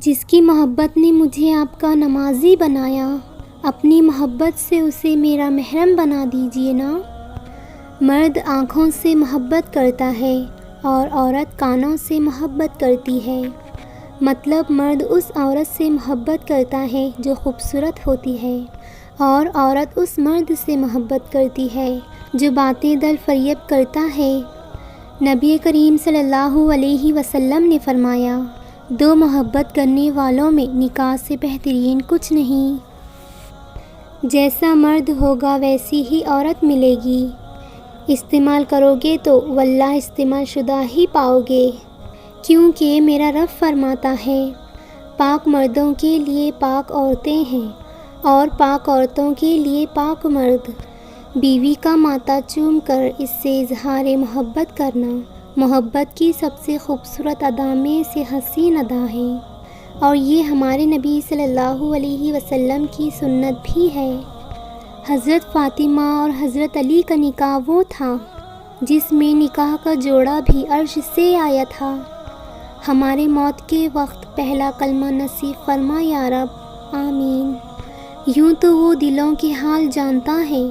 جس کی محبت نے مجھے آپ کا نمازی بنایا، اپنی محبت سے اسے میرا محرم بنا دیجیے نا۔ مرد آنکھوں سے محبت کرتا ہے اور عورت کانوں سے محبت کرتی ہے۔ مطلب مرد اس عورت سے محبت کرتا ہے جو خوبصورت ہوتی ہے، اور عورت اس مرد سے محبت کرتی ہے جو باتیں دل فریب کرتا ہے۔ نبی کریم صلی اللہ علیہ وسلم نے فرمایا، دو محبت کرنے والوں میں نکاح سے بہترین کچھ نہیں۔ جیسا مرد ہوگا ویسی ہی عورت ملے گی۔ استعمال کرو گے تو واللہ استعمال شدہ ہی پاؤ گے، کیونکہ میرا رب فرماتا ہے، پاک مردوں کے لیے پاک عورتیں ہیں اور پاک عورتوں کے لیے پاک مرد۔ بیوی کا ماتھا چوم کر اس سے اظہار محبت کرنا محبت کی سب سے خوبصورت ادا میں سے حسین ادا ہے، اور یہ ہمارے نبی صلی اللہ علیہ وسلم کی سنت بھی ہے۔ حضرت فاطمہ اور حضرت علی کا نکاح وہ تھا جس میں نکاح کا جوڑا بھی عرش سے آیا تھا۔ ہمارے موت کے وقت پہلا کلمہ نصیب فرما یا رب، آمین۔ یوں تو وہ دلوں کے حال جانتا ہے،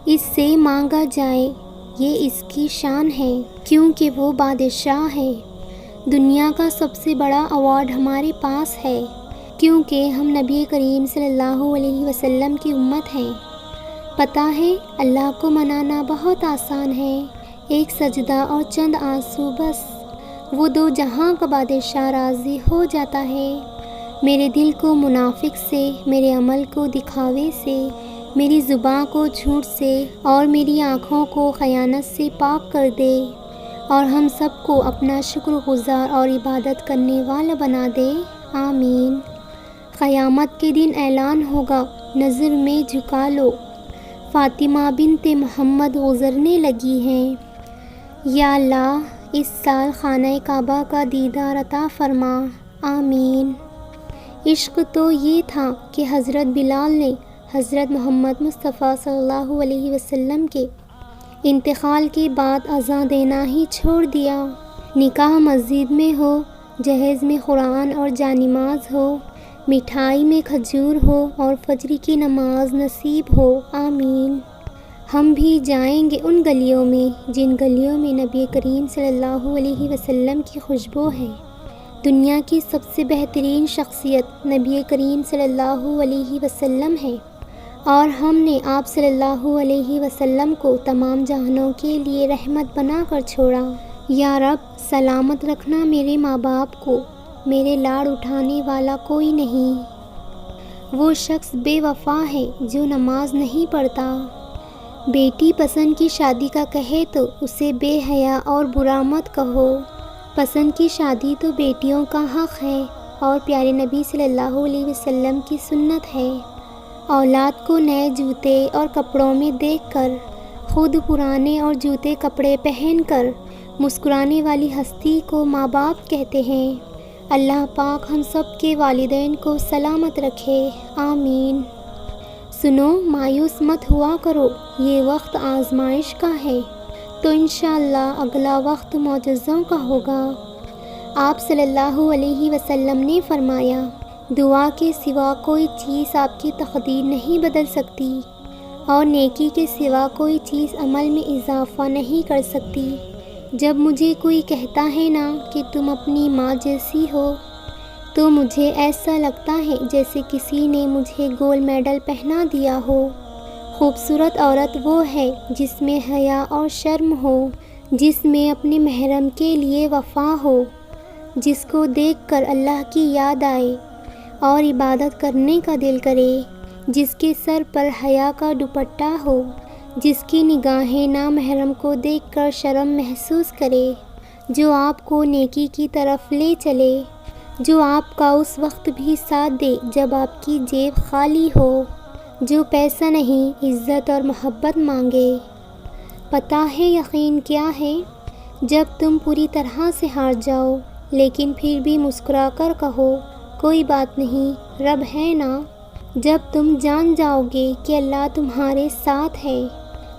اس سے مانگا جائے یہ اس کی شان ہے، کیونکہ وہ بادشاہ ہے۔ دنیا کا سب سے بڑا ایوارڈ ہمارے پاس ہے، کیونکہ ہم نبی کریم صلی اللہ علیہ وسلم کی امت ہیں۔ پتہ ہے اللہ کو منانا بہت آسان ہے، ایک سجدہ اور چند آنسو بس، وہ دو جہاں کا بادشاہ راضی ہو جاتا ہے۔ میرے دل کو منافق سے، میرے عمل کو دکھاوے سے، میری زبان کو جھوٹ سے اور میری آنکھوں کو خیانت سے پاک کر دے، اور ہم سب کو اپنا شکر گزار اور عبادت کرنے والا بنا دے، آمین۔ قیامت کے دن اعلان ہوگا، نظر میں جھکا لو، فاطمہ بنت محمد گزرنے لگی ہیں۔ یا اللہ اس سال خانہ کعبہ کا دیدار عطا فرما، آمین۔ عشق تو یہ تھا کہ حضرت بلال نے حضرت محمد مصطفیٰ صلی اللہ علیہ وسلم کے انتقال کے بعد اذان دینا ہی چھوڑ دیا۔ نکاح مسجد میں ہو، جہیز میں قرآن اور جانماز ہو، مٹھائی میں کھجور ہو اور فجر کی نماز نصیب ہو، آمین۔ ہم بھی جائیں گے ان گلیوں میں جن گلیوں میں نبی کریم صلی اللہ علیہ وسلم کی خوشبو ہے۔ دنیا کی سب سے بہترین شخصیت نبی کریم صلی اللہ علیہ وسلم ہے، اور ہم نے آپ صلی اللہ علیہ وسلم کو تمام جہانوں کے لیے رحمت بنا کر چھوڑا۔ یا رب سلامت رکھنا میرے ماں باپ کو، میرے لاڑ اٹھانے والا کوئی نہیں۔ وہ شخص بے وفا ہے جو نماز نہیں پڑھتا۔ بیٹی پسند کی شادی کا کہے تو اسے بے حیا اور برا مت کہو۔ پسند کی شادی تو بیٹیوں کا حق ہے اور پیارے نبی صلی اللہ علیہ وسلم کی سنت ہے۔ اولاد کو نئے جوتے اور کپڑوں میں دیکھ کر، خود پرانے اور جوتے کپڑے پہن کر مسکرانے والی ہستی کو ماں باپ کہتے ہیں۔ اللہ پاک ہم سب کے والدین کو سلامت رکھے، آمین۔ سنو، مایوس مت ہوا کرو، یہ وقت آزمائش کا ہے، تو انشاءاللہ اگلا وقت معجزوں کا ہوگا۔ آپ صلی اللہ علیہ وسلم نے فرمایا، دعا کے سوا کوئی چیز آپ کی تقدیر نہیں بدل سکتی، اور نیکی کے سوا کوئی چیز عمل میں اضافہ نہیں کر سکتی۔ جب مجھے کوئی کہتا ہے نا کہ تم اپنی ماں جیسی ہو، تو مجھے ایسا لگتا ہے جیسے کسی نے مجھے گولڈ میڈل پہنا دیا ہو۔ خوبصورت عورت وہ ہے جس میں حیا اور شرم ہو، جس میں اپنے محرم کے لیے وفا ہو، جس کو دیکھ کر اللہ کی یاد آئے اور عبادت کرنے کا دل کرے، جس کے سر پر حیا کا دوپٹہ ہو، جس کی نگاہیں نامحرم کو دیکھ کر شرم محسوس کرے، جو آپ کو نیکی کی طرف لے چلے، جو آپ کا اس وقت بھی ساتھ دے جب آپ کی جیب خالی ہو، جو پیسہ نہیں عزت اور محبت مانگے۔ پتہ ہے یقین کیا ہے؟ جب تم پوری طرح سے ہار جاؤ لیکن پھر بھی مسکرا کر کہو، کوئی بات نہیں، رب ہے نا۔ جب تم جان جاؤ گے کہ اللہ تمہارے ساتھ ہے،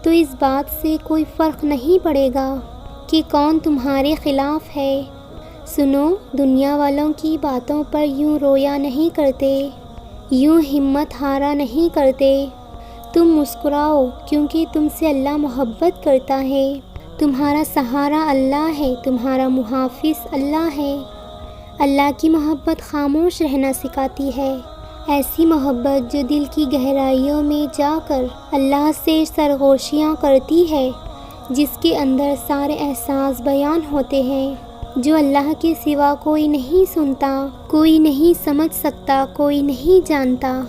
تو اس بات سے کوئی فرق نہیں پڑے گا کہ کون تمہارے خلاف ہے۔ سنو، دنیا والوں کی باتوں پر یوں رویا نہیں کرتے، یوں ہمت ہارا نہیں کرتے۔ تم مسکراؤ کیونکہ تم سے اللہ محبت کرتا ہے۔ تمہارا سہارا اللہ ہے، تمہارا محافظ اللہ ہے۔ اللہ کی محبت خاموش رہنا سکھاتی ہے، ایسی محبت جو دل کی گہرائیوں میں جا کر اللہ سے سرگوشیاں کرتی ہے، جس کے اندر سارے احساس بیان ہوتے ہیں، جو اللہ کے سوا کوئی نہیں سنتا، کوئی نہیں سمجھ سکتا، کوئی نہیں جانتا۔